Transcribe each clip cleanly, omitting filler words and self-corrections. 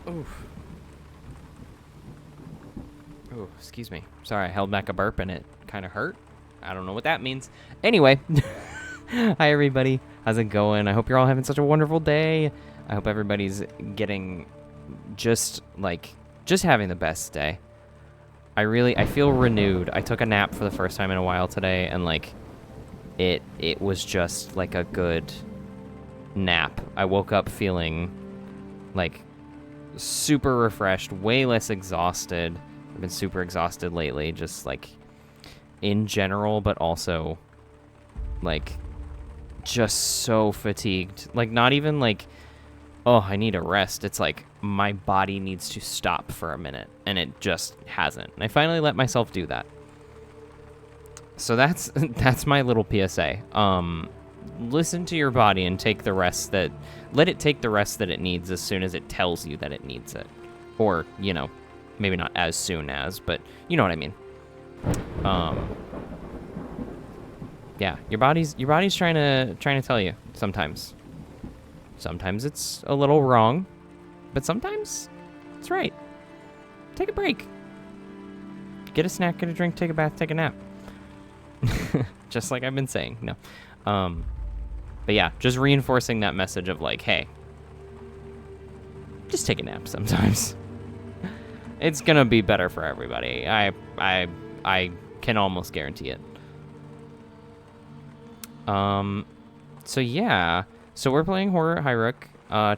Oof. Oh, excuse me. Sorry, I held back a burp and it kind of hurt. I don't know what that means. Anyway, hi everybody. How's it going? I hope you're all having such a wonderful day. I hope everybody's getting just having the best day. I feel renewed. I took a nap for the first time in a while today, and it was just like a good nap. I woke up feeling like super refreshed, way less exhausted. I've been super exhausted lately, just like in general, but also like just so fatigued. Like not even like, oh, I need a rest. It's like my body needs to stop for a minute, and it just hasn't. And I finally let myself do that. So that's my little PSA. Listen to your body and let it take the rest that it needs as soon as it tells you that it needs it. Or, maybe not as soon as, but you know what I mean. Yeah, your body's trying to tell you sometimes. Sometimes it's a little wrong, but sometimes it's right. Take a break. Get a snack, get a drink, take a bath, take a nap. Just like I've been saying. No. But yeah, just reinforcing that message of like, hey, just take a nap sometimes. It's gonna be better for everybody. I can almost guarantee it. So yeah. So we're playing Horror at Highrook.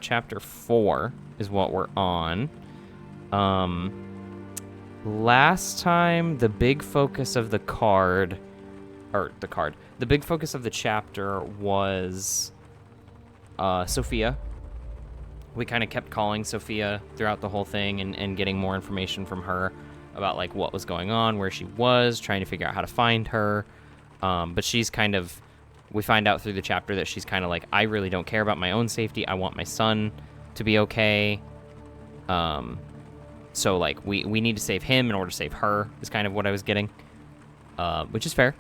Chapter 4 is what we're on. Last time the big focus of the big focus of the chapter was Sophia. We kind of kept calling Sophia throughout the whole thing and getting more information from her about like what was going on, where she was, trying to figure out how to find her. But she's we find out through the chapter that she's kind of like, I really don't care about my own safety. I want my son to be okay. So like we need to save him in order to save her is kind of what I was getting, which is fair.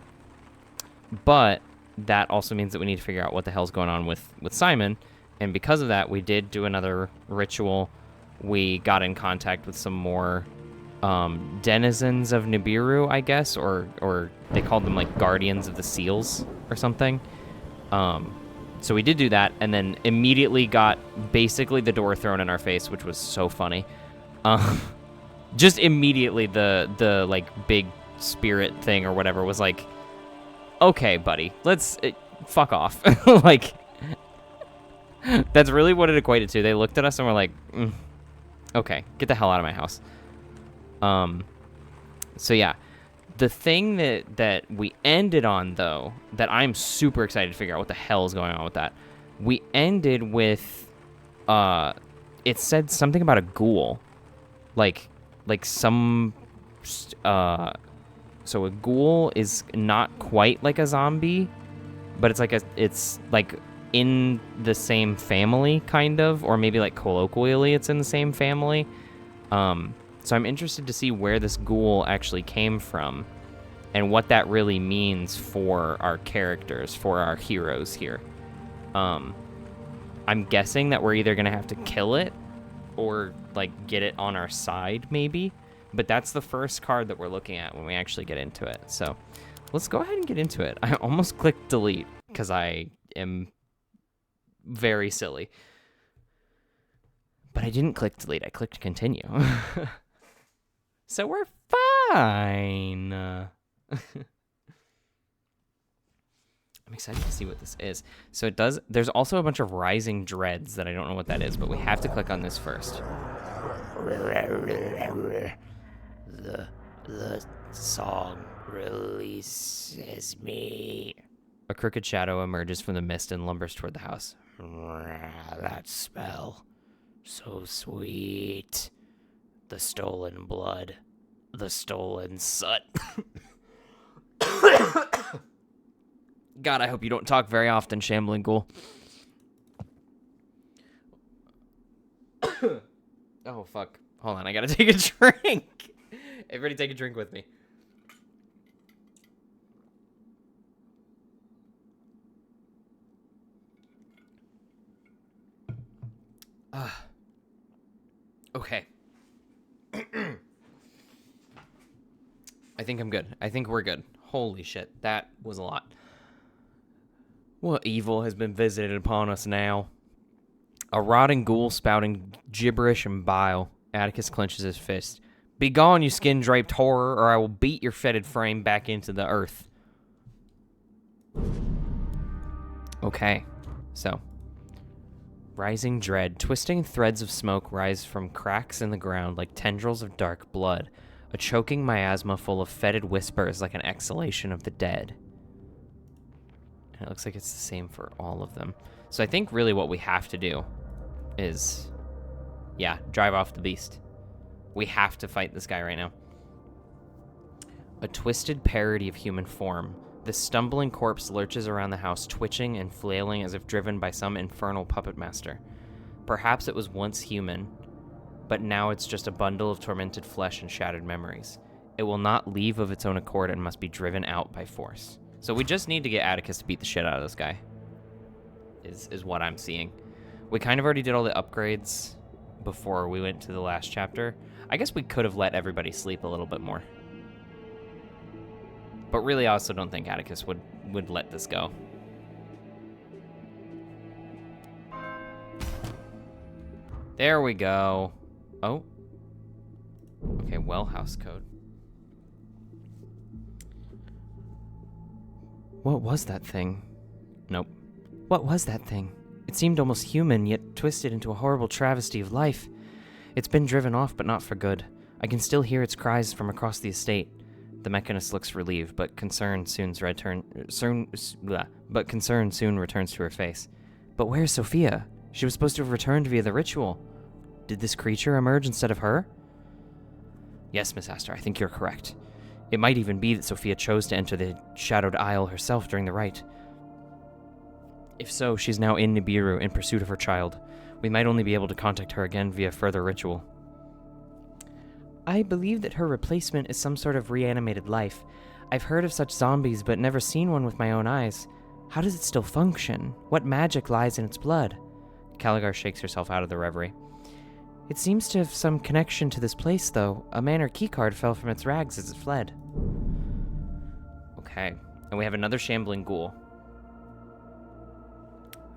But that also means that we need to figure out what the hell's going on with Simon. And because of that, we did do another ritual. We got in contact with some more denizens of Nibiru, I guess, or they called them like guardians of the seals or something. So we did do that, and then immediately got basically the door thrown in our face, which was so funny. Just immediately the like big spirit thing or whatever was like, okay, buddy, let's fuck off. Like, that's really what it equated to. They looked at us and were like, okay, get the hell out of my house. So yeah, the thing that we ended on, though, that I'm super excited to figure out what the hell is going on with that. We ended with, it said something about a ghoul, like some, so a ghoul is not quite like a zombie, but it's like in the same family, kind of, or maybe like colloquially it's in the same family. So I'm interested to see where this ghoul actually came from and what that really means for our characters, for our heroes here. I'm guessing that we're either going to have to kill it or like get it on our side, maybe. But that's the first card that we're looking at when we actually get into it. So let's go ahead and get into it. I almost clicked delete because I am very silly. But I didn't click delete. I clicked continue. So we're fine. I'm excited to see what this is. So there's also a bunch of rising dreads that I don't know what that is, but we have to click on this first. The song releases me. A crooked shadow emerges from the mist and lumbers toward the house. That smell. So sweet. The stolen blood. The stolen soot. God, I hope you don't talk very often, Shambling Ghoul. Oh, fuck. Hold on, I gotta take a drink. Everybody take a drink with me. Okay. I think I'm good. I think we're good. Holy shit. That was a lot. What evil has been visited upon us now? A rotting ghoul spouting gibberish and bile. Atticus clenches his fist. Begone, you skin-draped horror, or I will beat your fetid frame back into the earth. Okay, so. Rising dread. Twisting threads of smoke rise from cracks in the ground like tendrils of dark blood. A choking miasma full of fetid whispers like an exhalation of the dead. And it looks like it's the same for all of them. So I think really what we have to do is, yeah, drive off the beast. We have to fight this guy right now. A twisted parody of human form. The stumbling corpse lurches around the house, twitching and flailing as if driven by some infernal puppet master. Perhaps it was once human, but now it's just a bundle of tormented flesh and shattered memories. It will not leave of its own accord and must be driven out by force. So we just need to get Atticus to beat the shit out of this guy, is what I'm seeing. We kind of already did all the upgrades before we went to the last chapter. I guess we could have let everybody sleep a little bit more. But really, I also don't think Atticus would let this go. There we go. Oh. Okay, well house code. What was that thing? Nope. What was that thing? It seemed almost human, yet twisted into a horrible travesty of life. It's been driven off, but not for good. I can still hear its cries from across the estate. The mechanist looks relieved, but concern soon returns to her face. But where's Sophia? She was supposed to have returned via the ritual. Did this creature emerge instead of her? Yes, Miss Astor, I think you're correct. It might even be that Sophia chose to enter the Shadowed Isle herself during the rite. If so, she's now in Nibiru in pursuit of her child. We might only be able to contact her again via further ritual. I believe that her replacement is some sort of reanimated life. I've heard of such zombies, but never seen one with my own eyes. How does it still function? What magic lies in its blood? Caligar shakes herself out of the reverie. It seems to have some connection to this place, though. A manor keycard fell from its rags as it fled. Okay. And we have another shambling ghoul.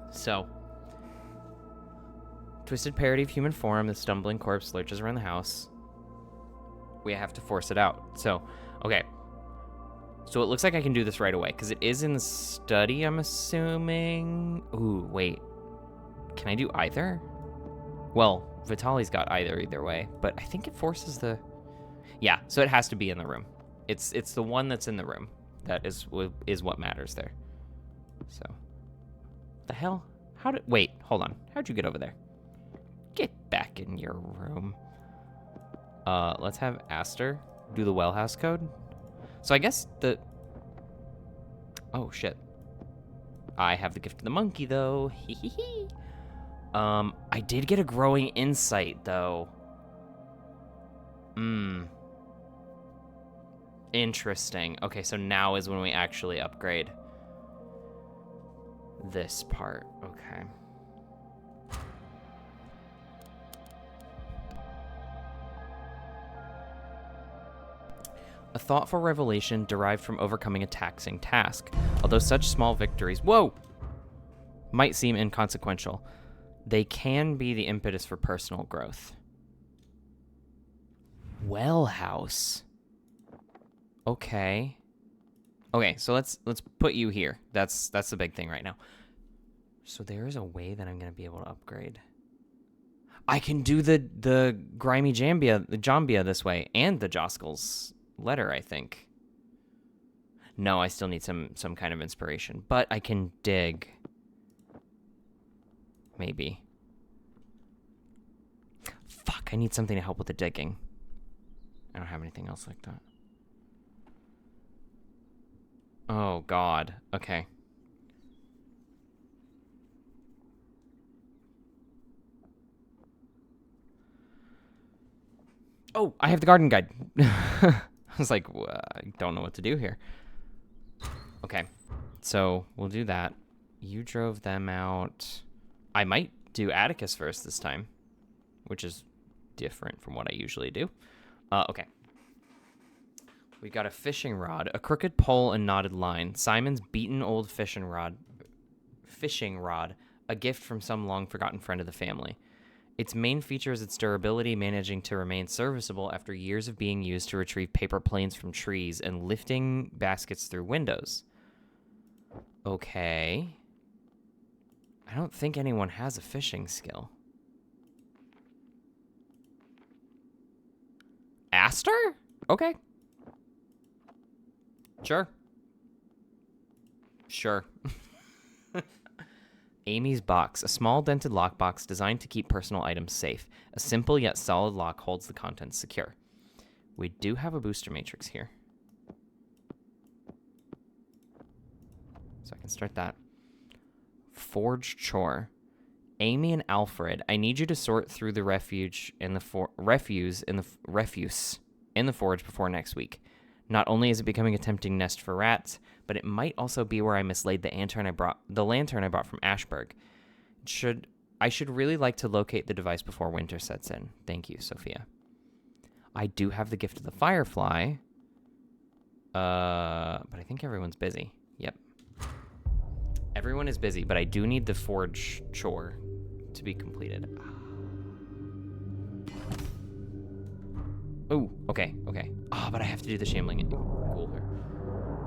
So. Twisted parody of human form, the stumbling corpse lurches around the house. We have to force it out. So, okay. So it looks like I can do this right away, because it is in the study, I'm assuming. Ooh, wait. Can I do either? Well, Vitali's got either way, but I think it forces the... Yeah, so it has to be in the room. It's the one that's in the room that is what matters there. So, the hell? Wait, hold on. How'd you get over there? Get back in your room. Let's have Aster do the well house code. So I guess oh, shit. I have the gift of the monkey, though. Hee. I did get a growing insight, though. Interesting. Okay, so now is when we actually upgrade this part. Okay. A thoughtful revelation derived from overcoming a taxing task. Although such small victories, might seem inconsequential, they can be the impetus for personal growth. Well house. Okay. Okay, so let's put you here. That's the big thing right now. So there is a way that I'm gonna be able to upgrade. I can do the grimy Jambia this way, and the Joskel's letter, I think. No, I still need some kind of inspiration, but I can dig. Maybe. Fuck, I need something to help with the digging. I don't have anything else like that. Oh, God. Okay. Oh, I have the garden guide. I was like, I don't know what to do here. Okay, so we'll do that. You drove them out. I might do Atticus first this time, which is different from what I usually do. Okay. We got a fishing rod, a crooked pole and knotted line, Simon's beaten old fishing rod, a gift from some long-forgotten friend of the family. Its main feature is its durability, managing to remain serviceable after years of being used to retrieve paper planes from trees and lifting baskets through windows. Okay. I don't think anyone has a fishing skill. Aster? Okay. Sure. Amy's box, a small dented lockbox designed to keep personal items safe. A simple yet solid lock holds the contents secure. We do have a booster matrix here, so I can start that. Forge chore. Amy and Alfred, I need you to sort through the refuse in the forge before next week. Not only is it becoming a tempting nest for rats, but it might also be where I mislaid the lantern I brought from Ashburg. I should really like to locate the device before winter sets in. Thank you, Sophia. I do have the gift of the firefly. But I think everyone's busy. Yep. Everyone is busy, but I do need the forge chore to be completed. Oh, okay. But I have to do the shambling ghoul here.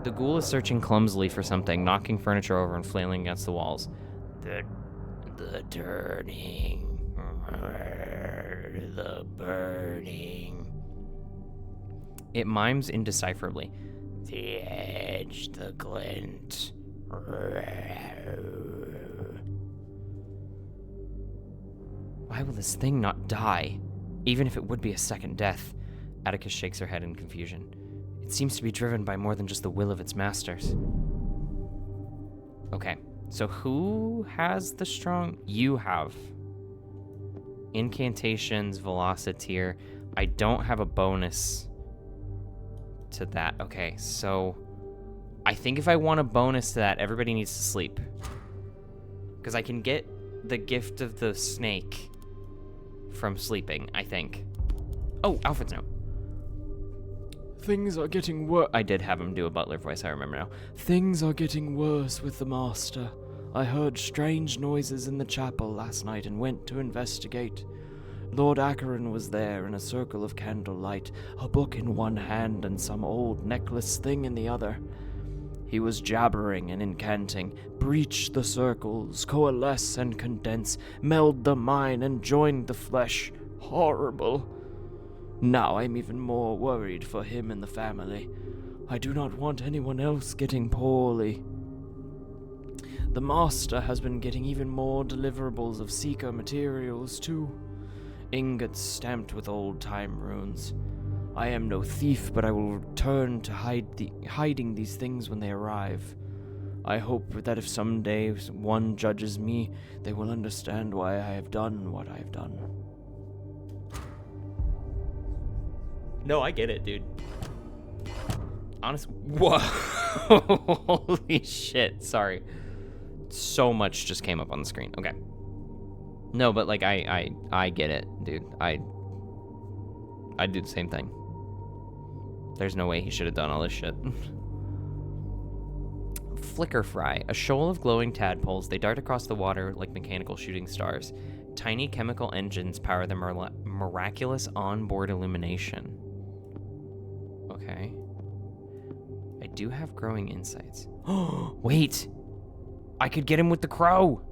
The ghoul is searching clumsily for something, knocking furniture over and flailing against the walls. The turning, the burning. It mimes indecipherably. The edge, the glint. Why will this thing not die? Even if it would be a second death. Atticus shakes her head in confusion. It seems to be driven by more than just the will of its masters. Okay, so who has the strong... You have. Incantations, Velociteer. I don't have a bonus to that. Okay, so... I think if I want a bonus to that, everybody needs to sleep. Because I can get the gift of the snake from sleeping, I think. Oh, Alfred's note. Things are getting worse. I did have him do a butler voice, I remember now. Things are getting worse with the master. I heard strange noises in the chapel last night and went to investigate. Lord Acheron was there in a circle of candlelight, a book in one hand and some old necklace thing in the other. He was jabbering and incanting, breach the circles, coalesce and condense, meld the mind and join the flesh. Horrible. Now I'm even more worried for him and the family. I do not want anyone else getting poorly. The master has been getting even more deliverables of Seeker materials, too. Ingots stamped with old-time runes. I am no thief, but I will return to hiding these things when they arrive. I hope that if someday one judges me, they will understand why I have done what I have done. No, I get it, dude. Honestly, whoa. Holy shit, sorry. So much just came up on the screen. Okay. No, but like I get it, dude. I'd do the same thing. There's no way he should have done all this shit. Flicker fry, a shoal of glowing tadpoles. They dart across the water like mechanical shooting stars. Tiny chemical engines power their miraculous onboard illumination. Okay. I do have growing insights. Oh, wait! I could get him with the crow!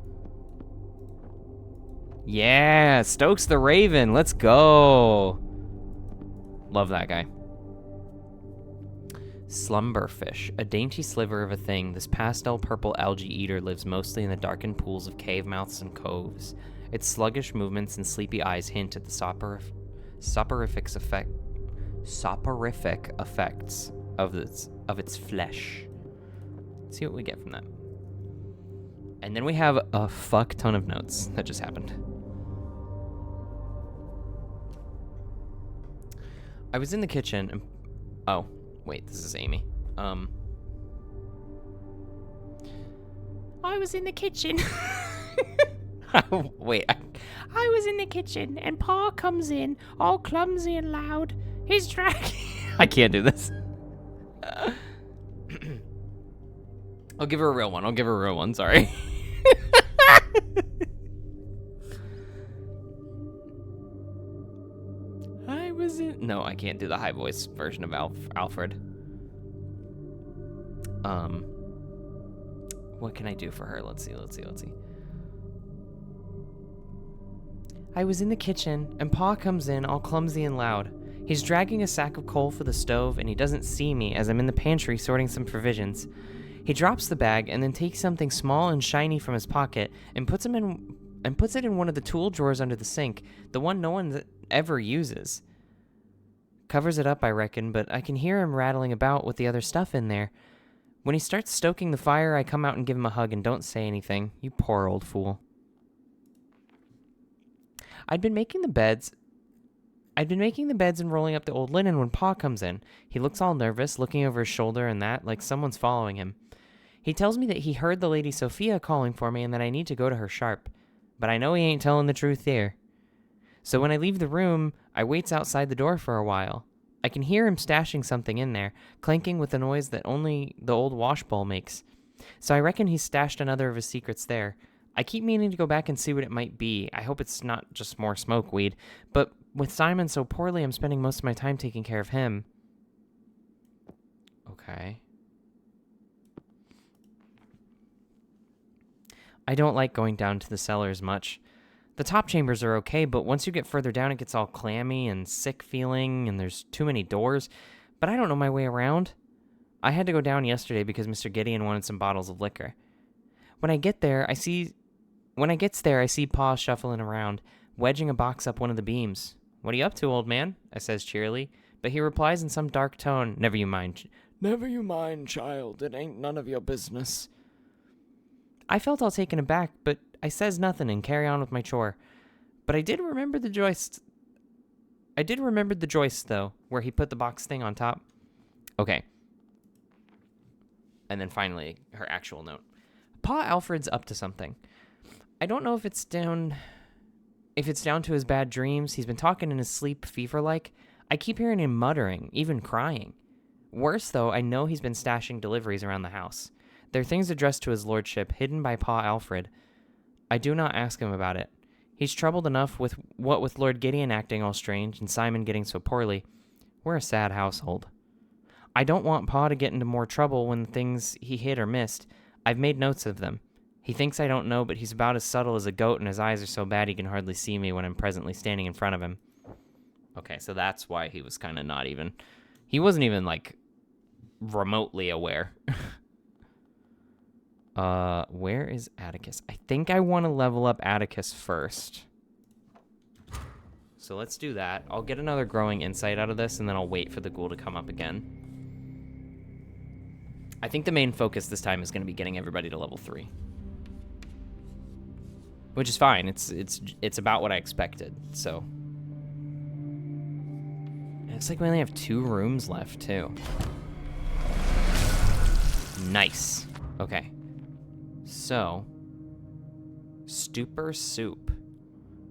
Yeah! Stokes the Raven! Let's go! Love that guy. Slumberfish, a dainty sliver of a thing, this pastel purple algae eater lives mostly in the darkened pools of cave mouths and coves. Its sluggish movements and sleepy eyes hint at the soporific effects of its flesh. Let's see what we get from that. And then we have a fuck ton of notes that just happened. I was in the kitchen and... Oh, wait, this is Amy. I was in the kitchen. Wait, I was in the kitchen, and Pa comes in, all clumsy and loud. He's dragging... I can't do this. I'll give her a real one. Sorry. I was in... No, I can't do the high voice version of Alfred. What can I do for her? Let's see. I was in the kitchen, and Pa comes in all clumsy and loud. He's dragging a sack of coal for the stove, and he doesn't see me as I'm in the pantry sorting some provisions. He drops the bag and then takes something small and shiny from his pocket and puts it in one of the tool drawers under the sink, the one no one ever uses. Covers it up, I reckon, but I can hear him rattling about with the other stuff in there. When he starts stoking the fire, I come out and give him a hug and don't say anything. You poor old fool. I'd been making the beds and rolling up the old linen when Pa comes in. He looks all nervous, looking over his shoulder and that, like someone's following him. He tells me that he heard the Lady Sophia calling for me and that I need to go to her sharp. But I know he ain't telling the truth there. So when I leave the room, I waits outside the door for a while. I can hear him stashing something in there, clanking with a noise that only the old wash bowl makes. So I reckon he's stashed another of his secrets there. I keep meaning to go back and see what it might be. I hope it's not just more smoke weed. But with Simon so poorly, I'm spending most of my time taking care of him. Okay. I don't like going down to the cellars much. The top chambers are okay, but once you get further down, it gets all clammy and sick feeling, and there's too many doors. But I don't know my way around. I had to go down yesterday because Mr. Gideon wanted some bottles of liquor. When I gets there, I see Pa shuffling around, wedging a box up one of the beams. "What are you up to, old man?" I says cheerily, but he replies in some dark tone, Never you mind, child. It ain't none of your business." I felt all taken aback, but I says nothing and carry on with my chore. But I did remember the joist, though, where he put the box thing on top. Okay. And then finally, her actual note. Pa Alfred's up to something. I don't know if it's down to his bad dreams. He's been talking in his sleep, fever-like. I keep hearing him muttering, even crying. Worse, though, I know he's been stashing deliveries around the house. They're things addressed to his lordship, hidden by Pa Alfred. I do not ask him about it. He's troubled enough with Lord Gideon acting all strange and Simon getting so poorly. We're a sad household. I don't want Pa to get into more trouble when the things he hid are missed. I've made notes of them. He thinks I don't know, but he's about as subtle as a goat, and his eyes are so bad he can hardly see me when I'm presently standing in front of him. Okay, so that's why he was kind of not even... He wasn't even, like, remotely aware. Where is Atticus? I think I want to level up Atticus first. So let's do that. I'll get another growing insight out of this, and then I'll wait for the ghoul to come up again. I think the main focus this time is going to be getting everybody to level 3. Which is fine. It's about what I expected, so. It looks like we only have 2 rooms left, too. Nice. Okay. So, stupor soup.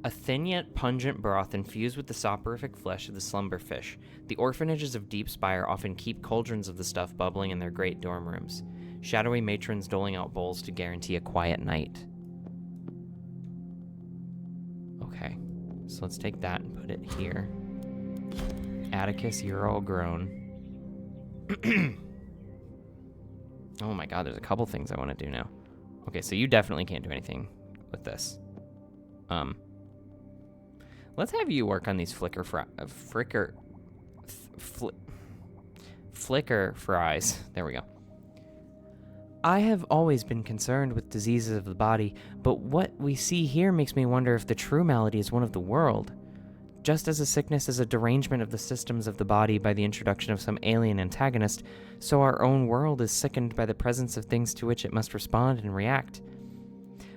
A thin yet pungent broth infused with the soporific flesh of the slumber fish. The orphanages of Deep Spire often keep cauldrons of the stuff bubbling in their great dorm rooms. Shadowy matrons doling out bowls to guarantee a quiet night. Okay, so let's take that and put it here. Atticus, you're all grown. Oh my god, there's a couple things I want to do now. Okay, so you definitely can't do anything with this. Let's have you work on these flicker fries. There we go. I have always been concerned with diseases of the body, but what we see here makes me wonder if the true malady is one of the world. Just as a sickness is a derangement of the systems of the body by the introduction of some alien antagonist, so our own world is sickened by the presence of things to which it must respond and react.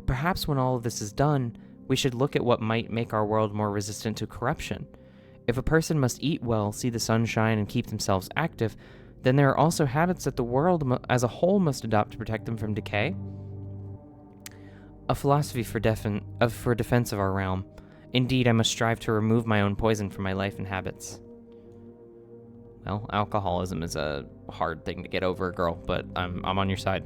Perhaps when all of this is done, we should look at what might make our world more resistant to corruption. If a person must eat well, see the sun shine, and keep themselves active, then there are also habits that the world as a whole must adopt to protect them from decay. A philosophy for defense of our realm. Indeed, I must strive to remove my own poison from my life and habits. Well, alcoholism is a hard thing to get over, girl, but I'm on your side.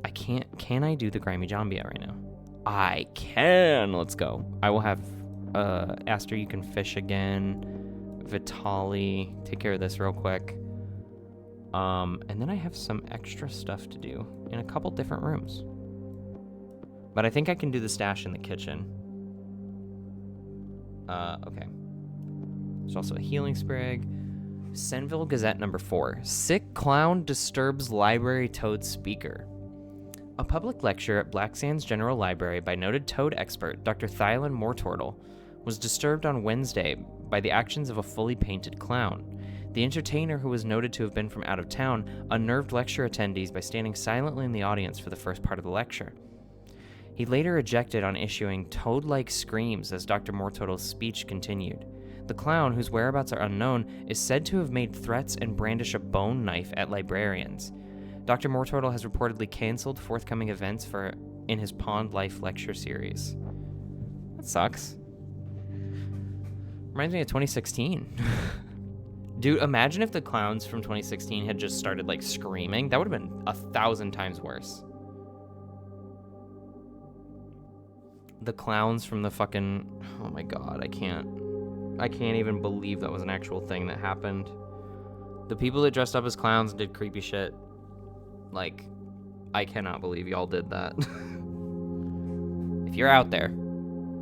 I can't... Can I do the Grimy Jambia right now? I can! Let's go. I will have... Aster, you can fish again. Vitali, take care of this real quick. And then I have some extra stuff to do in a couple different rooms. But I think I can do the stash in the kitchen. Okay. There's also a healing sprig. Senville Gazette number 4. Sick clown disturbs library toad speaker. A public lecture at Black Sands General Library by noted toad expert Dr. Thylon Moreturtle was disturbed on Wednesday by the actions of a fully painted clown. The entertainer, who was noted to have been from out of town, unnerved lecture attendees by standing silently in the audience for the first part of the lecture. He later ejected on issuing toad-like screams as Dr. Moreturtle's speech continued. The clown, whose whereabouts are unknown, is said to have made threats and brandish a bone knife at librarians. Dr. Moreturtle has reportedly canceled forthcoming events in his Pond Life lecture series. That sucks. Reminds me of 2016. Dude, imagine if the clowns from 2016 had just started, like, screaming. That would have been 1,000 times worse. The clowns from the fucking... Oh my god, I can't even believe that was an actual thing that happened. The people that dressed up as clowns and did creepy shit. Like, I cannot believe y'all did that. If you're out there,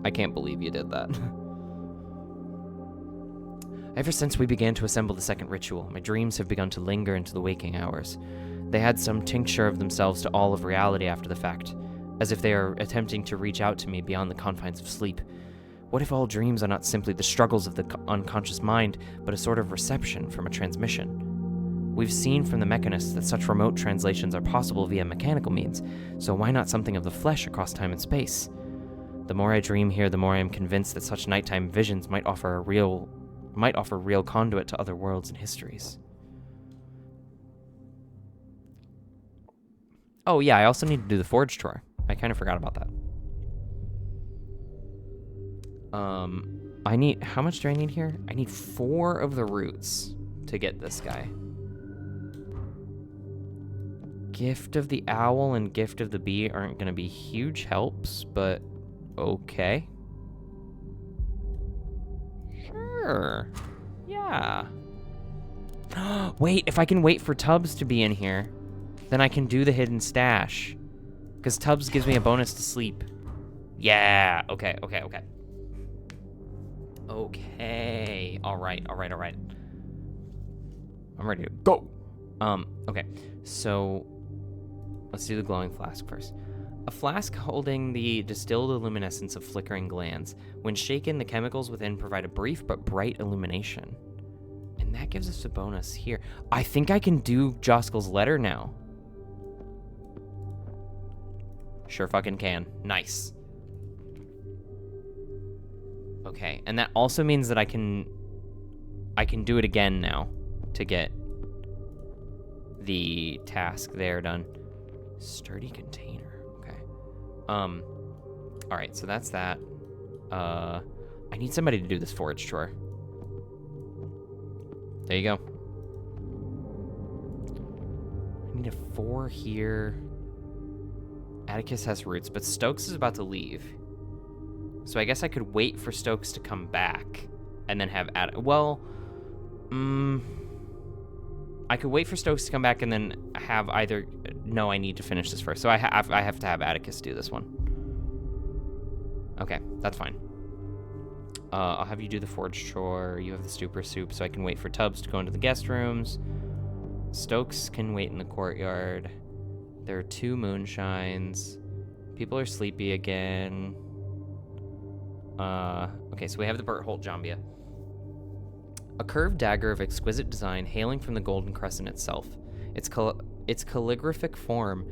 I can't believe you did that. Ever since we began to assemble the second ritual, my dreams have begun to linger into the waking hours. They had some tincture of themselves to all of reality after the fact, as if they are attempting to reach out to me beyond the confines of sleep. What if all dreams are not simply the struggles of the unconscious mind, but a sort of reception from a transmission? We've seen from the mechanists that such remote translations are possible via mechanical means, so why not something of the flesh across time and space? The more I dream here, the more I am convinced that such nighttime visions might offer real conduit to other worlds and histories. Oh yeah, I also need to do the forge drawer. I kind of forgot about that. How much do I need here? I need 4 of the roots to get this guy. Gift of the Owl and Gift of the Bee aren't going to be huge helps, but okay. Sure. Yeah. Wait, if I can wait for Tubbs to be in here, then I can do the hidden stash. Because Tubbs gives me a bonus to sleep. Yeah. Okay. Okay. All right. I'm ready to go. Okay. So, let's do the glowing flask first. A flask holding the distilled luminescence of flickering glands. When shaken, the chemicals within provide a brief but bright illumination. And that gives us a bonus here. I think I can do Joskel's letter now. Sure fucking can. Nice. Okay, and that also means that I can do it again now to get the task there done. Sturdy container. Okay. Alright, so that's that. I need somebody to do this forage drawer. There you go. I need a 4 here. Atticus has roots, but Stokes is about to leave. So I guess I could wait for Stokes to come back and then have I could wait for Stokes to come back and then have either... No, I need to finish this first. So I have to have Atticus do this one. Okay, that's fine. I'll have you do the forge chore. You have the stupor soup, so I can wait for Tubbs to go into the guest rooms. Stokes can wait in the courtyard. There are 2 moonshines. People are sleepy again. Okay, so we have the Berthold Jambia. A curved dagger of exquisite design hailing from the Golden Crescent itself. Its calligraphic form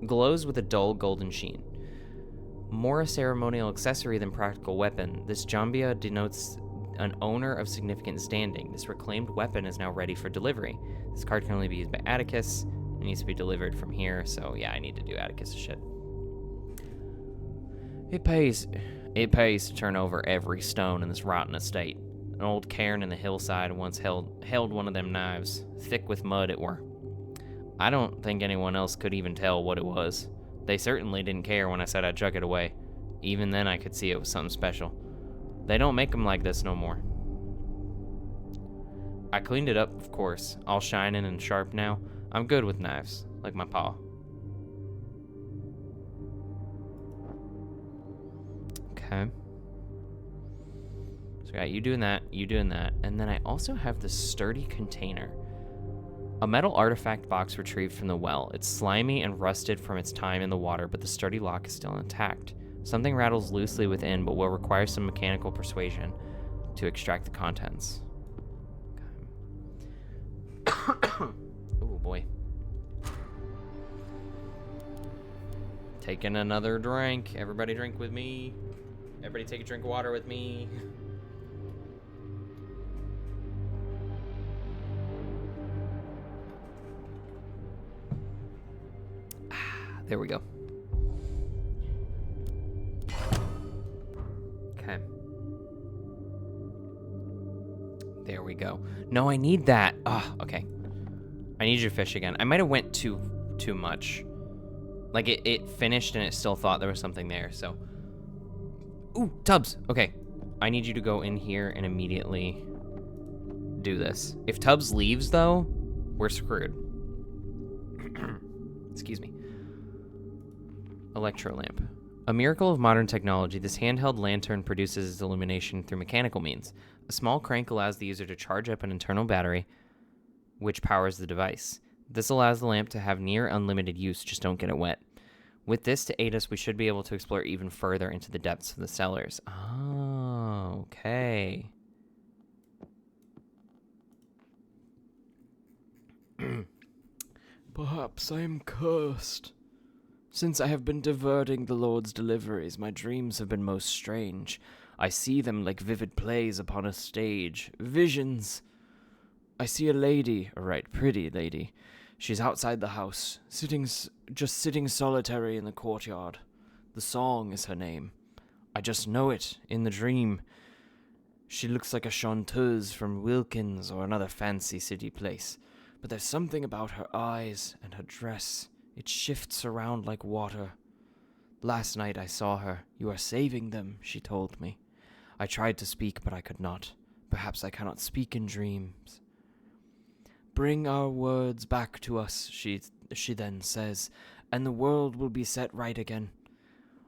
glows with a dull golden sheen. More a ceremonial accessory than practical weapon, this Jambia denotes an owner of significant standing. This reclaimed weapon is now ready for delivery. This card can only be used by Atticus. It needs to be delivered from here, so yeah, I need to do Atticus' shit. It pays to turn over every stone in this rotten estate. An old cairn in the hillside once held one of them knives, thick with mud it were. I don't think anyone else could even tell what it was. They certainly didn't care when I said I'd chuck it away. Even then I could see it was something special. They don't make them like this no more. I cleaned it up, of course, all shining and sharp now. I'm good with knives, like my paw. Okay. So I got you doing that, and then I also have this sturdy container. A metal artifact box retrieved from the well. It's slimy and rusted from its time in the water, but the sturdy lock is still intact. Something rattles loosely within, but will require some mechanical persuasion to extract the contents. Okay. Oh boy. Taking another drink. Everybody drink with me. Everybody take a drink of water with me. There we go. Okay. There we go. No, I need that. Ah, okay. I need your fish again. I might have went too much. Like it finished and it still thought there was something there, so. Ooh, Tubbs. Okay. I need you to go in here and immediately do this. If Tubbs leaves though, we're screwed. Excuse me. Electro lamp. A miracle of modern technology, this handheld lantern produces its illumination through mechanical means. A small crank allows the user to charge up an internal battery, which powers the device. This allows the lamp to have near unlimited use, just don't get it wet. With this to aid us, we should be able to explore even further into the depths of the cellars. Oh, okay. Perhaps I am cursed. Since I have been diverting the Lord's deliveries, my dreams have been most strange. I see them like vivid plays upon a stage. Visions. I see a lady, a right pretty lady. She's outside the house, just sitting solitary in the courtyard. The Song is her name. I just know it, in the dream. She looks like a chanteuse from Wilkins or another fancy city place. But there's something about her eyes and her dress. It shifts around like water. Last night I saw her. You are saving them, she told me. I tried to speak, but I could not. Perhaps I cannot speak in dreams. Bring our words back to us, she then says, and the world will be set right again.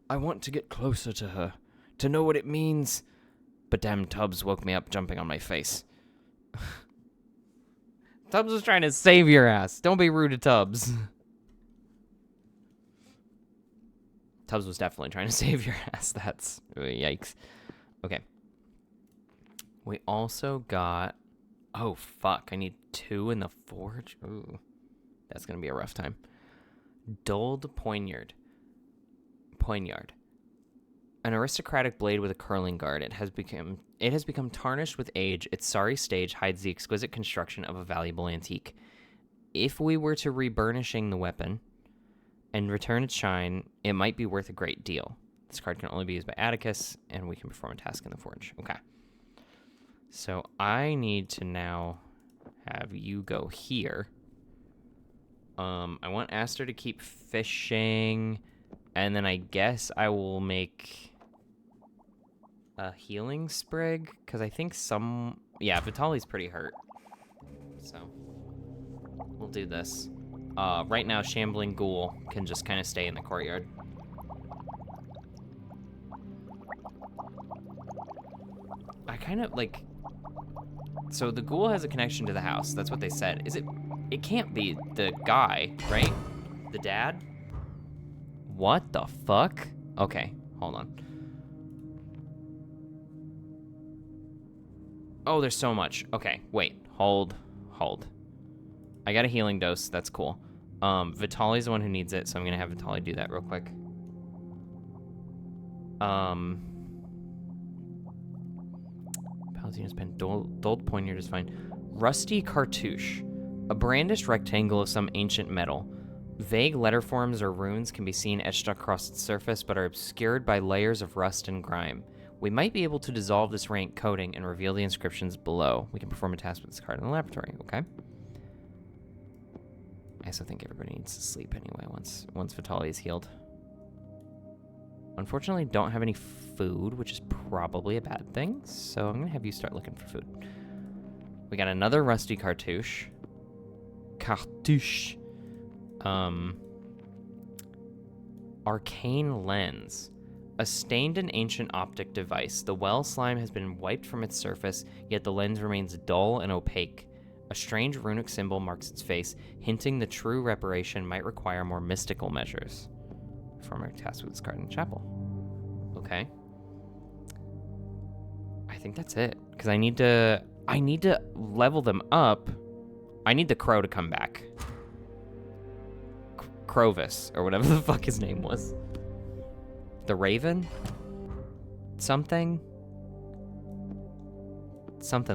I want to get closer to her, to know what it means. But damn, Tubbs woke me up jumping on my face. Tubbs was trying to save your ass. Don't be rude to Tubbs. Tubbs was definitely trying to save your ass. That's yikes. Okay. We also got... Oh, fuck. I need 2 in the forge. Ooh. That's going to be a rough time. Dulled Poignard. An aristocratic blade with a curling guard. It has become tarnished with age. Its sorry stage hides the exquisite construction of a valuable antique. If we were to reburnishing the weapon and return its shine, it might be worth a great deal. This card can only be used by Atticus, and we can perform a task in the forge. Okay. So I need to now have you go here. I want Aster to keep fishing, and then I guess I will make a healing sprig, because I think yeah, Vitali's pretty hurt. So we'll do this. Right now, Shambling Ghoul can just kind of stay in the courtyard. I kind of, like... So the ghoul has a connection to the house. That's what they said. Is it... It can't be the guy, right? The dad? What the fuck? Okay, hold on. Oh, there's so much. Okay, wait. Hold. I got a healing dose. That's cool. Vitali's the one who needs it, so I'm gonna have Vitali do that real quick. Paladina's pen. Dulled Poignard is fine. Rusty Cartouche. A brandished rectangle of some ancient metal. Vague letter forms or runes can be seen etched across its surface, but are obscured by layers of rust and grime. We might be able to dissolve this rank coating and reveal the inscriptions below. We can perform a task with this card in the laboratory, okay? I also think everybody needs to sleep anyway once Vitali is healed. Unfortunately, don't have any food, which is probably a bad thing, so I'm gonna have you start looking for food. We got another rusty cartouche. Cartouche. Arcane lens. A stained and ancient optic device. The well slime has been wiped from its surface, yet the lens remains dull and opaque. A strange runic symbol marks its face, hinting the true reparation might require more mystical measures. Perform a task with this card in the chapel. Okay. I think that's it. Because I need to level them up. I need the crow to come back. Crovis, or whatever the fuck his name was. The Raven? Something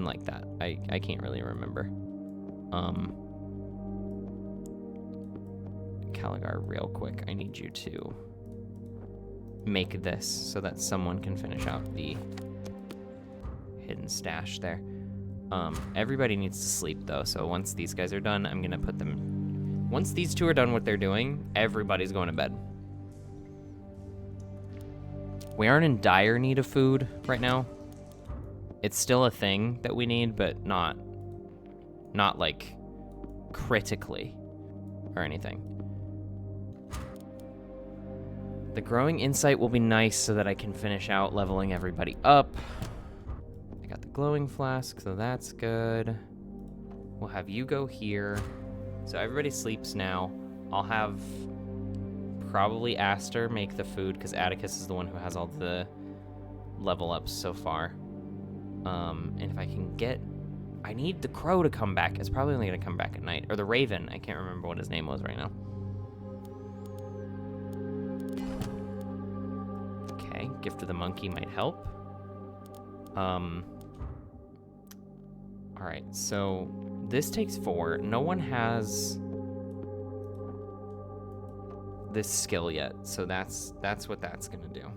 like that. I can't really remember. Caligar, real quick, I need you to make this so that someone can finish out the hidden stash there. Everybody needs to sleep though, so once these guys are done, I'm gonna put them... Once these two are done what they're doing, everybody's going to bed. We aren't in dire need of food right now. It's still a thing that we need, but not like critically or anything. The growing insight will be nice so that I can finish out leveling everybody up. I got the glowing flask, so that's good. We'll have you go here. So everybody sleeps now. I'll have probably Aster make the food because Atticus is the one who has all the level ups so far. And if I can get... I need the crow to come back. It's probably only going to come back at night. Or the raven. I can't remember what his name was right now. Okay, Gift of the Monkey might help. Alright, so this takes 4. No one has this skill yet, so that's what that's gonna do.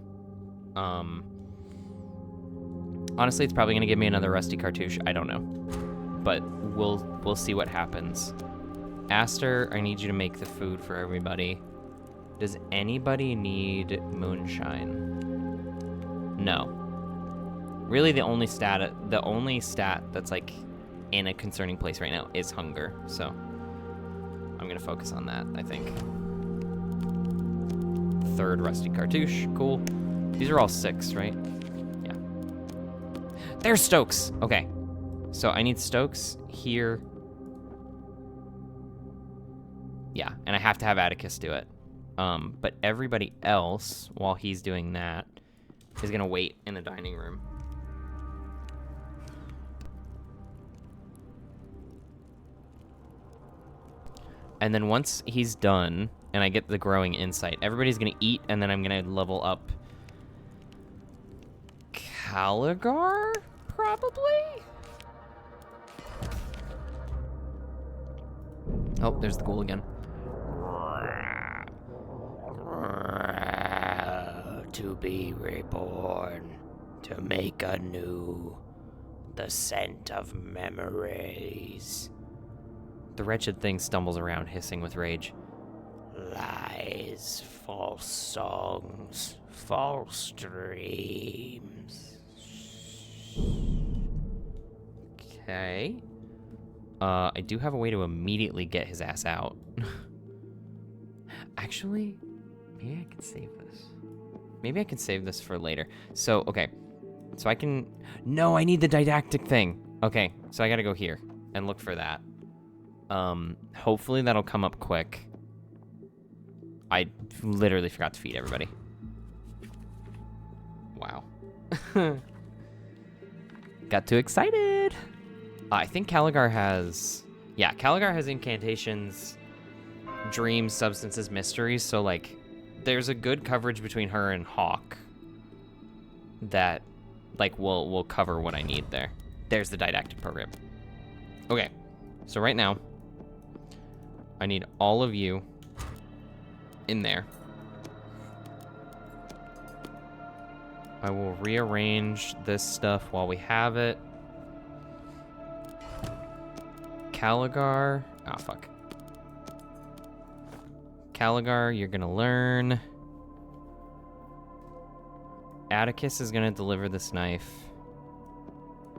Honestly, it's probably gonna give me another rusty cartouche. I don't know, but we'll see what happens. Aster, I need you to make the food for everybody. Does anybody need moonshine? No. Really, the only stat that's like in a concerning place right now is hunger. So I'm gonna focus on that, I think. 3rd rusty cartouche, cool. These are all 6, right? Yeah. There's Stokes. Okay. So I need Stokes here. Yeah, and I have to have Atticus do it. But everybody else, while he's doing that, is gonna wait in the dining room. And then once he's done, and I get the growing insight, everybody's gonna eat, and then I'm gonna level up Caligar, probably? Oh, there's the ghoul again. To be reborn, to make anew, the scent of memories. The wretched thing stumbles around, hissing with rage. Lies, false songs, false dreams. Okay. I do have a way to immediately get his ass out. Actually, maybe I can save this. Maybe I can save this for later. So, okay. So I can... No, I need the didactic thing. Okay, so I gotta go here and look for that. Hopefully that'll come up quick. I literally forgot to feed everybody. Wow. Got too excited. I think Caligar has... Yeah, Caligar has incantations, dreams, substances, mysteries. So, like, there's a good coverage between her and Hawk that, like, will cover what I need there. There's the didactic program. Okay, so right now, I need all of you in there. I will rearrange this stuff while we have it. Caligar. Oh, fuck. Caligar, you're gonna learn. Atticus is gonna deliver this knife.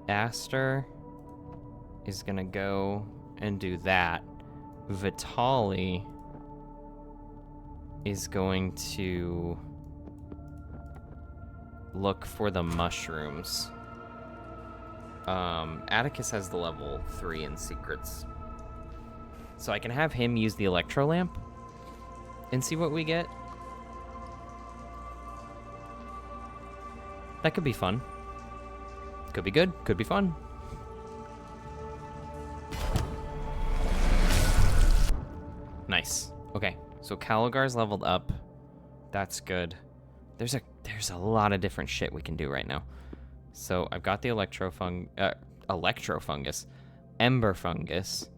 Aster is gonna go and do that. Vitali is going to look for the mushrooms. Atticus has the level 3 in secrets. So I can have him use the electro lamp and see what we get. That could be fun. Could be good, could be fun. Nice. Okay, so Caligar's leveled up. That's good. There's a lot of different shit we can do right now. So I've got the electrofungus, ember fungus.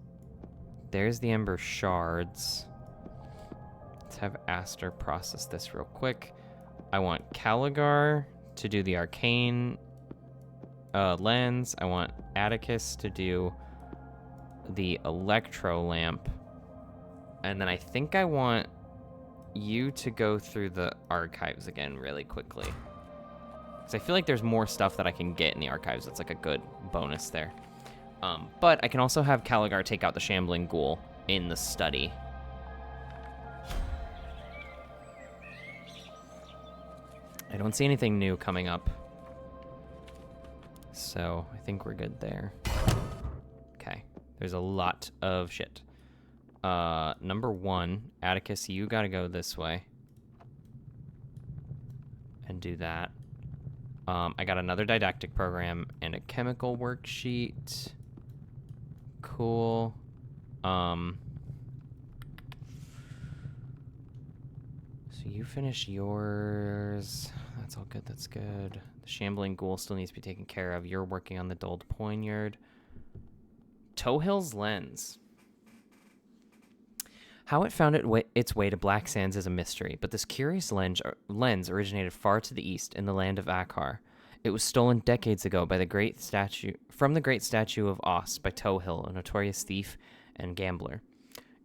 There's the ember shards. Let's have Aster process this real quick. I want Caligar to do the arcane lens. I want Atticus to do the electro lamp. And then I think I want you to go through the archives again really quickly. Because I feel like there's more stuff that I can get in the archives. That's like a good bonus there. But I can also have Caligar take out the shambling ghoul in the study. I don't see anything new coming up. So I think we're good there. Okay. There's a lot of shit. Number 1, Atticus, you gotta go this way. And do that. I got another didactic program and a chemical worksheet. Cool. So you finish yours. That's all good, that's good. The shambling ghoul still needs to be taken care of. You're working on the dulled poignard. Tohill's lens. How it found its way to Black Sands is a mystery, but this curious lens originated far to the east in the land of Akhar. It was stolen decades ago by the great statue of Oss by Tohill, a notorious thief and gambler.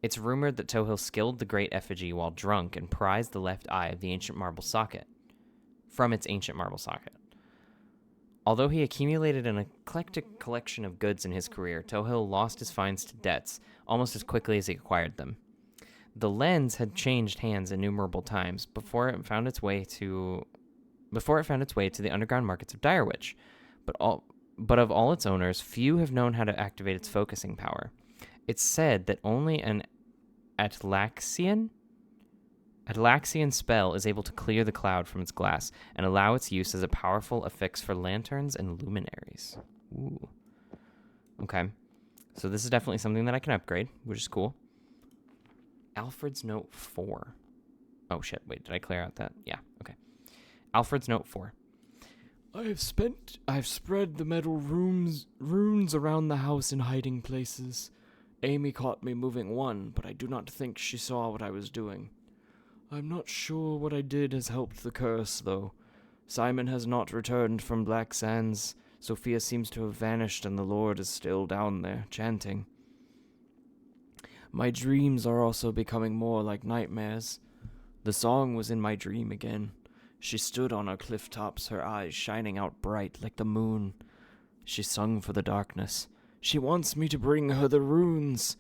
It's rumored that Tohill skilled the great effigy while drunk and prized the left eye of the ancient marble socket from its ancient marble socket. Although he accumulated an eclectic collection of goods in his career, Tohill lost his finds to debts almost as quickly as he acquired them. The lens had changed hands innumerable times before it found its way to the underground markets of Direwitch. But of all its owners, few have known how to activate its focusing power. It's said that only an Atlaxian spell is able to clear the cloud from its glass and allow its use as a powerful affix for lanterns and luminaries. Ooh. Okay. So this is definitely something that I can upgrade, which is cool. Alfred's Note 4. Oh shit, wait, did I clear out that? Yeah, okay. Alfred's Note 4. I've spread the metal runes around the house in hiding places. Amy caught me moving one, but I do not think she saw what I was doing. I'm not sure what I did has helped the curse, though. Simon has not returned from Black Sands. Sophia seems to have vanished, and the Lord is still down there, chanting. My dreams are also becoming more like nightmares. The song was in my dream again. She stood on our cliff tops, her eyes shining out bright like the moon. She sung for the darkness. She wants me to bring her the runes.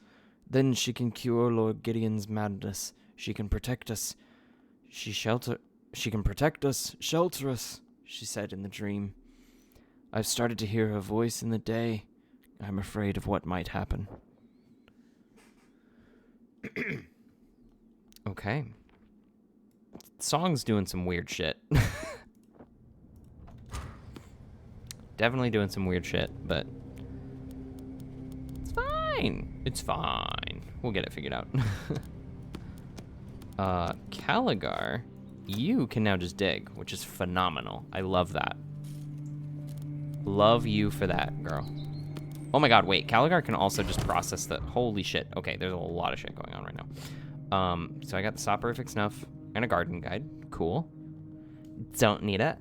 Then she can cure Lord Gideon's madness. She can protect us. She can protect us, shelter us, she said in the dream. I've started to hear her voice in the day. I'm afraid of what might happen. Okay. Song's doing some weird shit. Definitely doing some weird shit, but it's fine. It's fine. We'll get it figured out. Caligar, you can now just dig, which is phenomenal. I love that. Love you for that, girl. Oh my god, wait. Caligar can also just process the... Holy shit. Okay, there's a lot of shit going on right now. So I got the soporific snuff and a garden guide. Cool. Don't need it.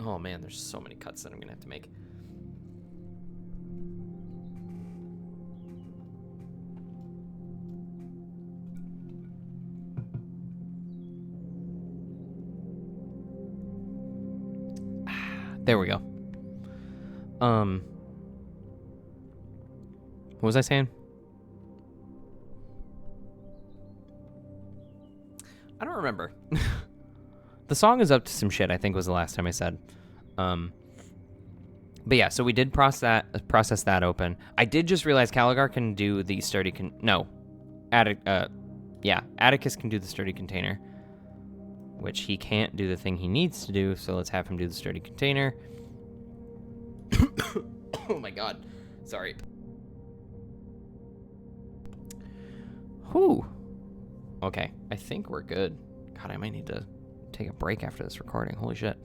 Oh man, there's so many cuts that I'm gonna have to make. There we go. What was I saying? I don't remember. The song is up to some shit, I think was the last time I said. But yeah, so we did process that open. I did just realize Caligar can do the sturdy Atticus can do the sturdy container, which he can't do the thing he needs to do, so let's have him do the sturdy container. Oh my god. Sorry. Whew. Okay, I think we're good. God, I might need to take a break after this recording. Holy shit.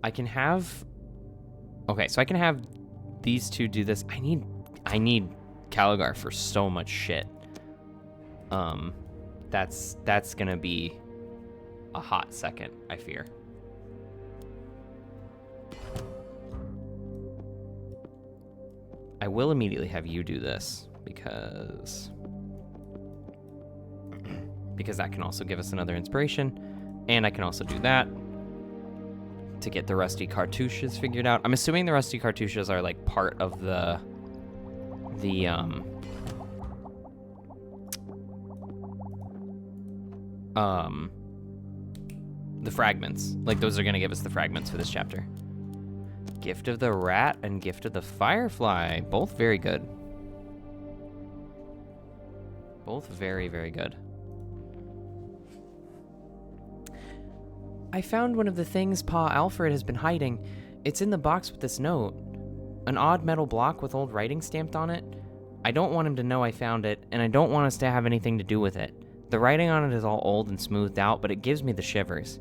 I can have... Okay, so I can have these two do this. I need Caligar for so much shit. That's gonna be a hot second, I fear. I will immediately have you do this because that can also give us another inspiration, and I can also do that to get the rusty cartouches figured out. I'm assuming the rusty cartouches are like part of the fragments. Like those are gonna give us the fragments for this chapter. Gift of the Rat and Gift of the Firefly. Both very good. Both very, very good. I found one of the things Pa Alfred has been hiding. It's in the box with this note. An odd metal block with old writing stamped on it. I don't want him to know I found it, and I don't want us to have anything to do with it. The writing on it is all old and smoothed out, but it gives me the shivers.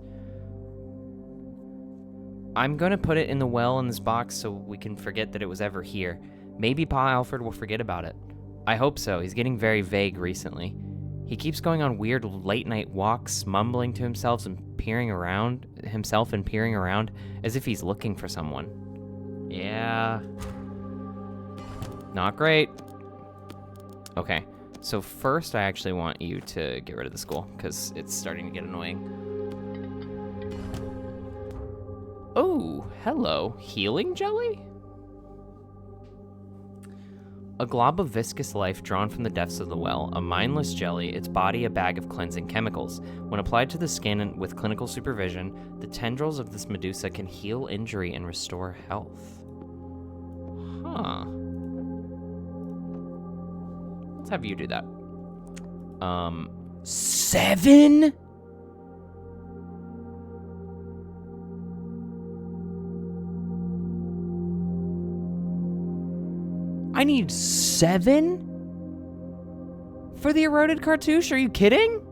I'm gonna put it in the well in this box so we can forget that it was ever here. Maybe Pa Alfred will forget about it. I hope so. He's getting very vague recently. He keeps going on weird late-night walks, mumbling to himself and peering around as if he's looking for someone. Yeah. Not great. Okay, so first I actually want you to get rid of the school, because it's starting to get annoying. Oh, hello. Healing jelly? A glob of viscous life drawn from the depths of the well, a mindless jelly, its body a bag of cleansing chemicals. When applied to the skin and with clinical supervision, the tendrils of this medusa can heal injury and restore health. Huh. Let's have you do that. 7? I need 7 for the eroded cartouche? Are you kidding?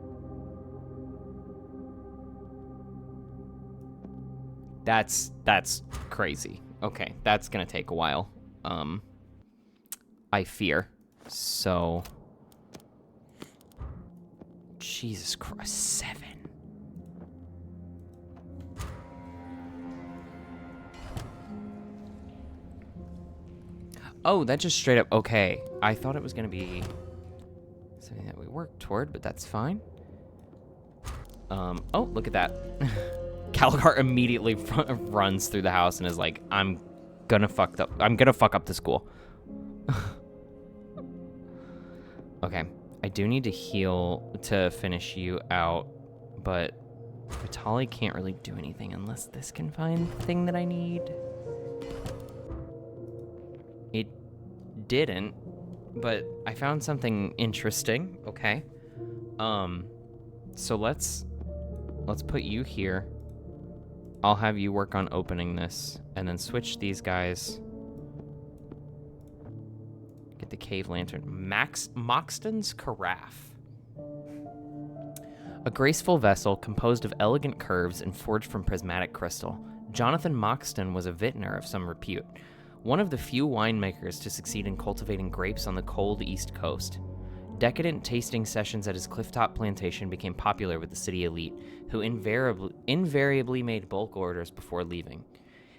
That's crazy. Okay, that's gonna take a while. I fear. So, Jesus Christ, 7. Oh, that just straight up, okay. I thought it was gonna be something that we worked toward, but that's fine. Oh, look at that. Caligar immediately runs through the house and is like, I'm gonna fuck up the school. Okay, I do need to heal to finish you out, but Vitali can't really do anything unless this can find the thing that I need. It didn't, but I found something interesting. Okay. So let's put you here. I'll have you work on opening this, and then switch these guys. Get the cave lantern. Moxton's Carafe. A graceful vessel composed of elegant curves and forged from prismatic crystal. Jonathan Moxton was a vintner of some repute. one of the few winemakers to succeed in cultivating grapes on the cold East Coast. Decadent tasting sessions at his clifftop plantation became popular with the city elite, who invariably made bulk orders before leaving.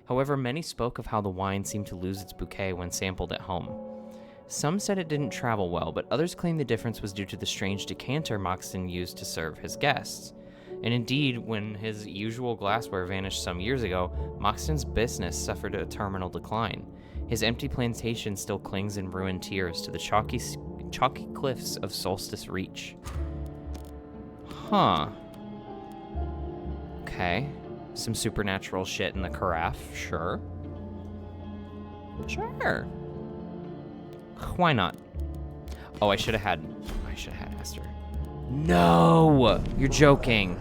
However, many spoke of how the wine seemed to lose its bouquet when sampled at home. Some said it didn't travel well, but others claimed the difference was due to the strange decanter Moxton used to serve his guests. And indeed, when his usual glassware vanished some years ago, Moxton's business suffered a terminal decline. His empty plantation still clings in ruined tears to the chalky cliffs of Solstice Reach. Huh. Okay. Some supernatural shit in the carafe, sure. Sure. Why not? Oh, I should have had Esther. No! You're joking.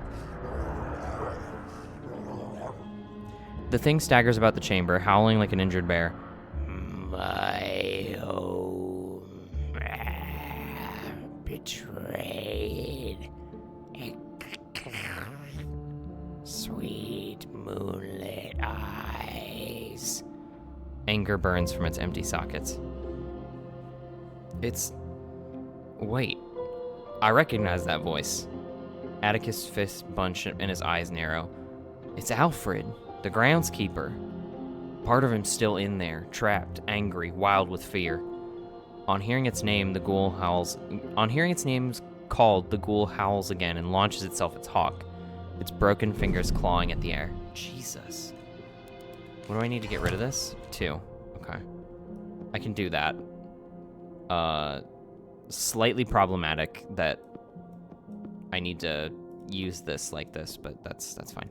The thing staggers about the chamber, howling like an injured bear. My home. Betrayed. Sweet moonlit eyes. Anger burns from its empty sockets. Wait. I recognize that voice. Atticus' fists bunch and his eyes narrow. It's Alfred, the groundskeeper. Part of him's still in there, trapped, angry, wild with fear. On hearing its name, the ghoul howls. On hearing its name's called, the ghoul howls again and launches itself its hawk, its broken fingers clawing at the air. Jesus. What do I need to get rid of this? 2. Okay. I can do that. Slightly problematic that I need to use this like this, but that's fine.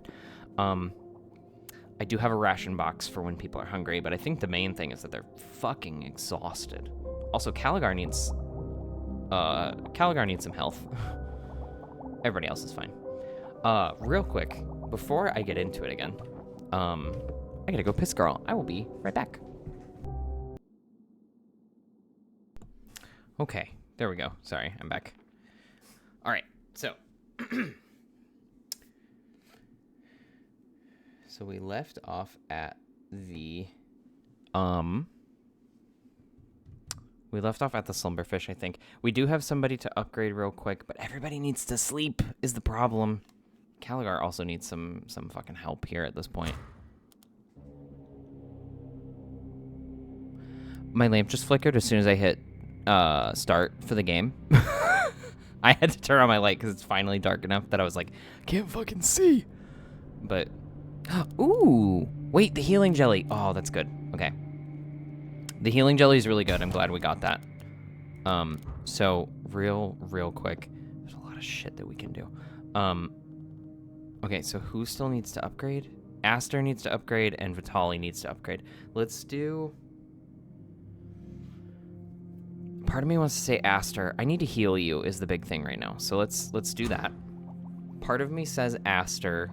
I do have a ration box for when people are hungry, but I think the main thing is that they're fucking exhausted. Also, Caligar needs some health. Everybody else is fine. Real quick, before I get into it again, I gotta go piss girl. I will be right back. Okay, there we go. Sorry, I'm back. All right, so. So we left off at the, Slumberfish, I think. We do have somebody to upgrade real quick, but everybody needs to sleep is the problem. Caligar also needs some fucking help here at this point. My lamp just flickered as soon as I hit start for the game. I had to turn on my light because it's finally dark enough that I was like, can't fucking see. But, ooh, wait, the healing jelly. Oh, that's good. Okay. The healing jelly is really good. I'm glad we got that. So real quick, there's a lot of shit that we can do. Okay, so who still needs to upgrade? Aster needs to upgrade and Vitali needs to upgrade. Let's do... Part of me wants to say Aster. I need to heal you is the big thing right now. So let's do that. Part of me says Aster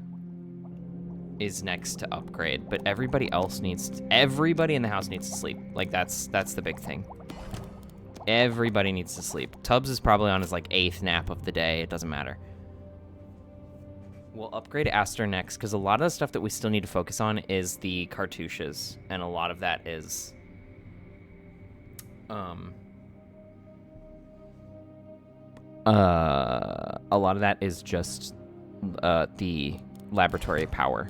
is next to upgrade, but everybody else everybody in the house needs to sleep. Like that's the big thing. Everybody needs to sleep. Tubbs is probably on his like 8th nap of the day. It doesn't matter. We'll upgrade Aster next because a lot of the stuff that we still need to focus on is the cartouches, and a lot of that is just the laboratory power.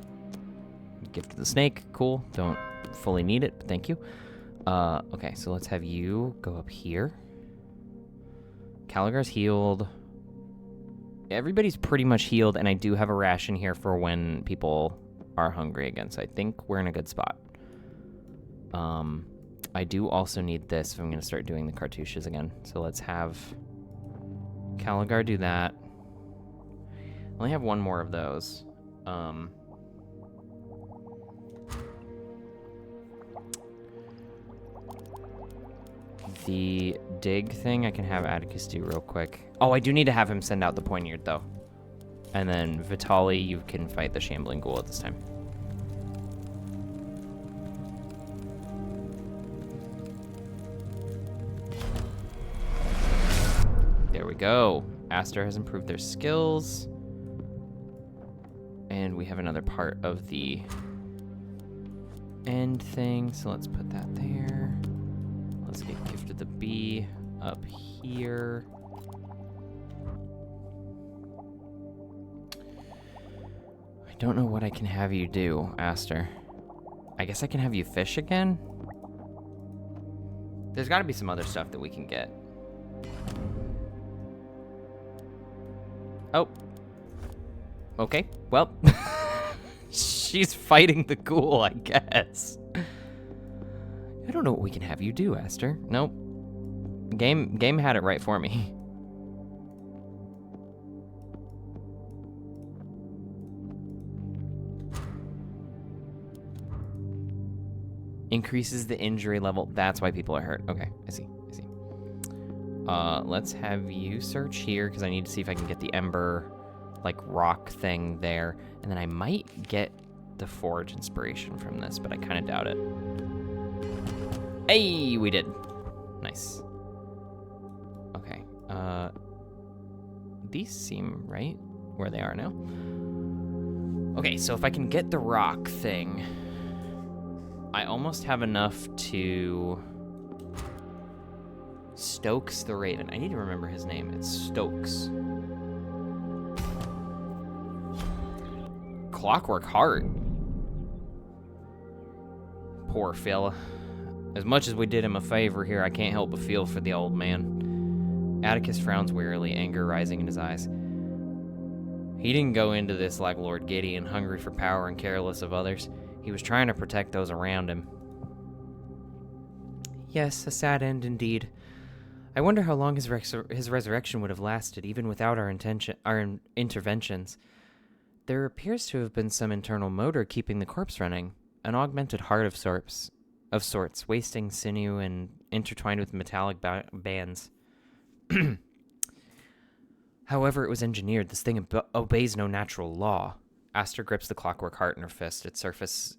Gift to the snake, cool. Don't fully need it, but thank you. Okay, so let's have you go up here. Caligar's healed. Everybody's pretty much healed, and I do have a ration here for when people are hungry again, so I think we're in a good spot. I do also need this if I'm going to start doing the cartouches again. So let's have Caligar do that. I only have one more of those. The dig thing I can have Atticus do real quick. Oh, I do need to have him send out the Poignard, though. And then Vitali, you can fight the Shambling Ghoul at this time. There we go. Aster has improved their skills. And we have another part of the end thing, so let's put that there. Let's get Gift of the Bee up here. I don't know what I can have you do, Aster. I guess I can have you fish again? There's got to be some other stuff that we can get. Oh. Okay, well. She's fighting the ghoul, I guess. I don't know what we can have you do, Aster. Nope. Game had it right for me. Increases the injury level. That's why people are hurt. Okay, I see. Let's have you search here, because I need to see if I can get the ember, like, rock thing there. And then I might get the forge inspiration from this, but I kind of doubt it. Hey, we did. Nice. Okay. These seem right where they are now. Okay, so if I can get the rock thing, I almost have enough to Stokes the Raven. I need to remember his name. It's Stokes. Clockwork Heart. Poor fella. As much as we did him a favor here, I can't help but feel for the old man. Atticus frowns wearily, anger rising in his eyes. He didn't go into this like Lord Gideon, hungry for power and careless of others. He was trying to protect those around him. Yes, a sad end indeed. I wonder how long his resurrection would have lasted, even without our interventions. There appears to have been some internal motor keeping the corpse running, an augmented heart of sorts, wasting sinew and intertwined with metallic bands. However it was engineered, this thing obeys no natural law. Aster grips the clockwork heart in her fist. Its surface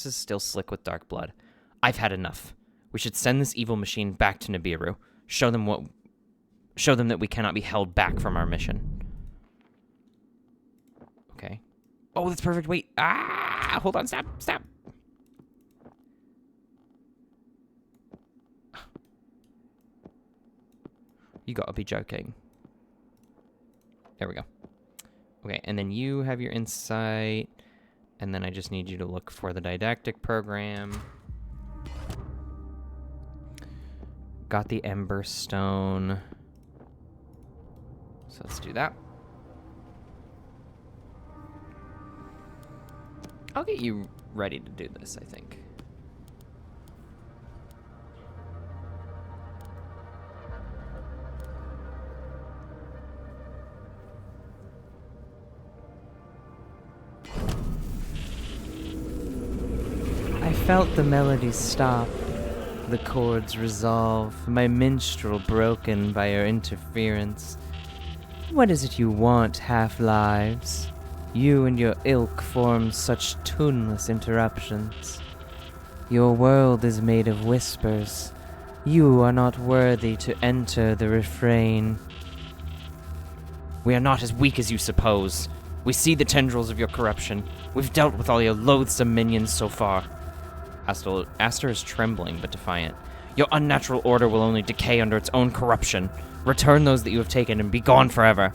is still slick with dark blood. I've had enough. We should send this evil machine back to Nibiru. Show them that we cannot be held back from our mission. Okay. Oh, that's perfect. Wait. Ah! Hold on. Stop. You gotta be joking. There we go. Okay, and then you have your insight, and then I just need you to look for the didactic program. Got the Ember Stone. So let's do that. I'll get you ready to do this, I think. I felt the melody stop, the chords resolve, my minstrel broken by your interference. What is it you want, half-lives? You and your ilk form such tuneless interruptions. Your world is made of whispers. You are not worthy to enter the refrain. We are not as weak as you suppose. We see the tendrils of your corruption. We've dealt with all your loathsome minions so far. Aster is trembling but defiant. Your unnatural order will only decay under its own corruption. Return those that you have taken and be gone forever.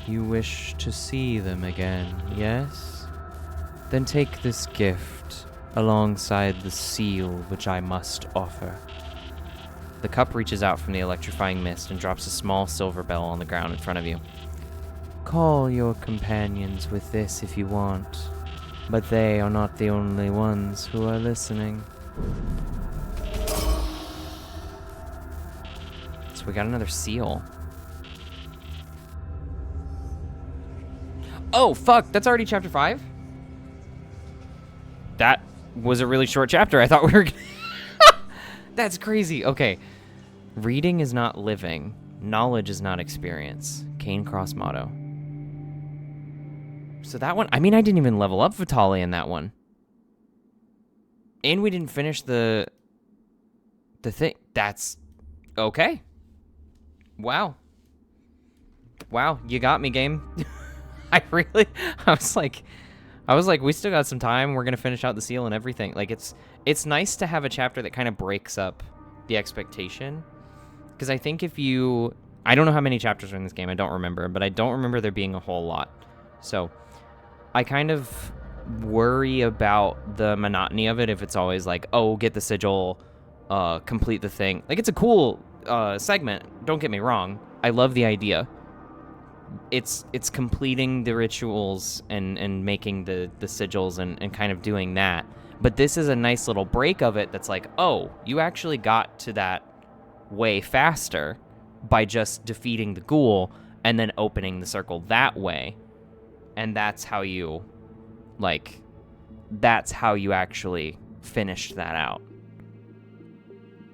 You wish to see them again, yes? Then take this gift alongside the seal which I must offer. The cup reaches out from the electrifying mist and drops a small silver bell on the ground in front of you. Call your companions with this if you want, but they are not the only ones who are listening. So we got another seal. Oh, fuck, that's already chapter 5? That was a really short chapter. I thought we were gonna... That's crazy. Okay. Reading is not living. Knowledge is not experience. Cane Cross motto. So that one... I mean, I didn't even level up Vitali in that one. And we didn't finish the thing. That's... Okay. Wow. Wow, you got me, game. I was like, I was like, we still got some time. We're gonna finish out the seal and everything. Like, it's nice to have a chapter that kind of breaks up the expectation. Because I think I don't know how many chapters are in this game. I don't remember, but I don't remember there being a whole lot. So I kind of worry about the monotony of it if it's always like, oh, get the sigil, complete the thing. Like, it's a cool segment. Don't get me wrong. I love the idea. It's completing the rituals and making the sigils and kind of doing that. But this is a nice little break of it that's like, oh, you actually got to that way faster by just defeating the ghoul and then opening the circle that way. And that's how you actually finished that out.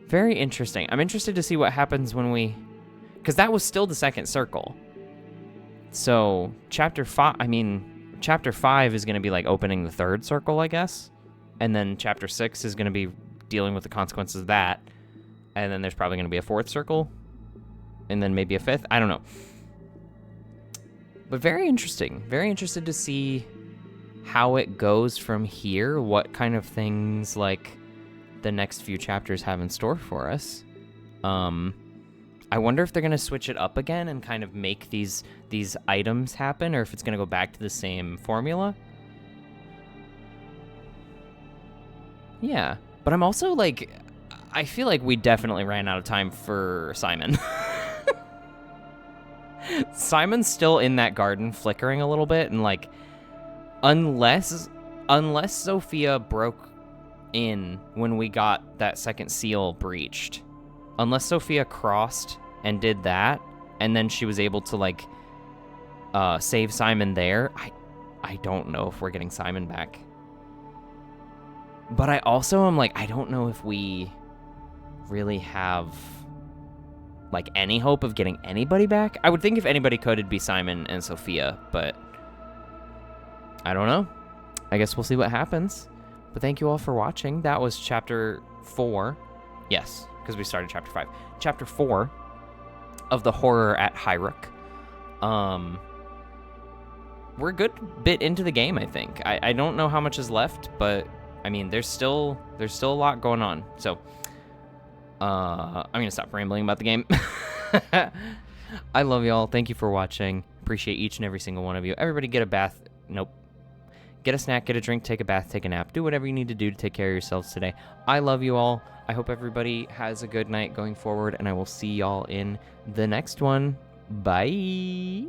Very interesting. I'm interested to see what happens because that was still the second circle. So chapter 5 is going to be like opening the third circle, I guess. And then chapter 6 is going to be dealing with the consequences of that. And then there's probably going to be a fourth circle. And then maybe a fifth. I don't know. But very interesting. Very interested to see how it goes from here. What kind of things like the next few chapters have in store for us. I wonder if they're going to switch it up again and kind of make these items happen, or if it's going to go back to the same formula. Yeah. But I'm also like, I feel like we definitely ran out of time for Simon. Simon's still in that garden flickering a little bit, and like, unless Sophia broke in when we got that second seal breached, unless Sophia crossed and did that, and then she was able to like save Simon there, I don't know if we're getting Simon back. But I also am like, I don't know if we really have like any hope of getting anybody back. I would think if anybody could, it'd be Simon and Sophia, but I don't know. I guess we'll see what happens. But thank you all for watching. That was chapter 4. Yes, because we started chapter 5. Chapter 4 of the horror at Highrook. We're a good bit into the game, I think. I don't know how much is left, but I mean, there's still a lot going on. So I'm gonna stop rambling about the game. I love y'all. Thank you for watching. Appreciate each and every single one of you. Everybody get a bath. Nope. Get a snack, get a drink, take a bath, take a nap. Do whatever you need to do to take care of yourselves today. I love you all. I hope everybody has a good night going forward, and I will see y'all in the next one. Bye.